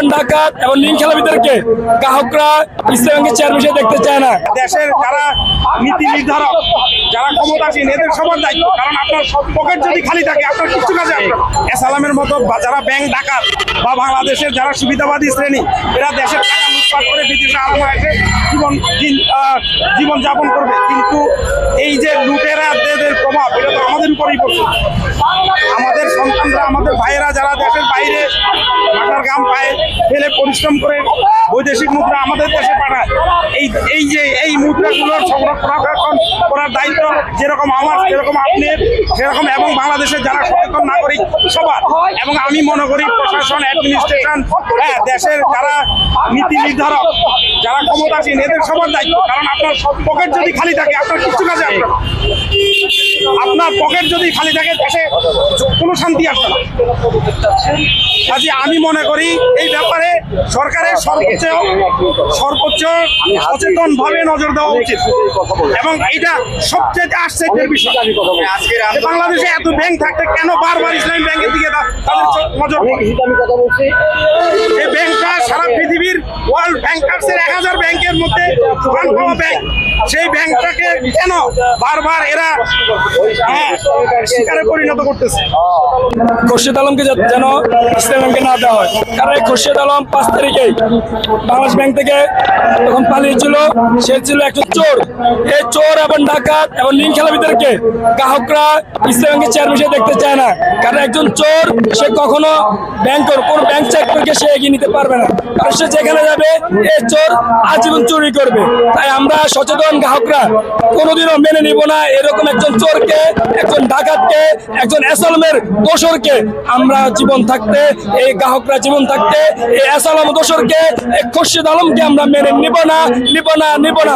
এবং ডাকাত এবং লিঙ্ক খেলাবিদেরকে গ্রাহকরা ইসলামী ব্যাংকের চেয়ারম্যান দেখতে চায় না। দেশের যারা নীতি নির্ধারক, যারা ক্ষমতাসীন, এদের সবার দায়িত্ব। কারণ আপনার পকেট যদি খালি থাকে আপনার কিছু কাজে সালামের মতো যারা ব্যাংক ডাকাত বা বাংলাদেশের যারা সুবিধাবাদী শ্রেণী, এরা দেশের টাকা লুটপাট করে বিদেশে আরামে এসে জীবন যাপন করবে। কিন্তু এই যে লুটেরাদের প্রভাব, এটা তো আমাদের উপরেই পড়ছে। আমাদের সন্তানরা, আমাদের ভাইয়েরা যারা দেশের বাইরে মাথার ঘাম পায়ে ফেলে পরিশ্রম করে বৈদেশিক মুদ্রা আমাদের দেশে পাঠায়, এই মুদ্রাগুলোর সংরক্ষণ করার দায়িত্ব যেরকম আমার, যেরকম আপনার, সেরকম এবং বাংলাদেশের যারা সচেতন নাগরিক সবার। এবং আমি মনে করি প্রশাসন, অ্যাডমিনিস্ট্রেশন, দেশের যারা নীতি নির্ধারক, যারা ক্ষমতাসীন, এদের সবার দায়িত্ব। কারণ আপনার পকেট যদি খালি থাকে আপনার কিছু কাজে আসবে না। আপনার পকেট যদি খালি থাকে দেশে কোনো শান্তি আসবে না। কাজে আমি মনে করি এই ব্যাপারে সরকারের সর্বোচ্চ সচেতন ভাবে নজর দেওয়া উচিত। এবং এটা সবচেয়ে আশ্চর্যের বিষয়, বাংলাদেশে এত ব্যাংক থাকতে কেন বারবার ইসলামী ব্যাংকের দিকে তাদের নজর পড়ে। এই ব্যাংকটা সারা পৃথিবীর ওয়ার্ল্ড ব্যাংকার্সের 1000 ব্যাংকের মধ্যে ব্যাংক, সেই ব্যাংকটাকে কেন বারবার এরা শিকারে পরিণত করতেছে। খোরশেদ আলমকে যেন ইসলামী ব্যাংকে না দেওয়া হয়। কারণ এই খোরশেদ আলম 5 তারিখেই বাংলাদেশ ব্যাংক থেকে তখন পালিয়েছিল। সে ছিল একজন চোর। এই চোর এবং ডাকাত এবং লিঙ্ক খেলাবিদেরকে গ্রাহকরা ইসলামী ব্যাংকের চেয়ারম্যান দেখতে চায় না। কারণ একজন চোর সে কখনো কোন ব্যাংক সেক্টরকে সে এগিয়ে নিতে পারবে না। কারণ সে যেখানে যাবে এই চোর আজীবন চুরি করবে। তাই আমরা সচেতন গ্রাহকরা কোনোদিনও মেনে নিব না এরকম একজন চোরকে, একজন ডাকাতকে, একজন এসালামের দোসরকে। আমরা জীবন থাকতে, এই গ্রাহকরা জীবন থাকতে এই এসালাম দোসরকে, এই খোরশেদ আলমকে আমরা মেনে নিব না।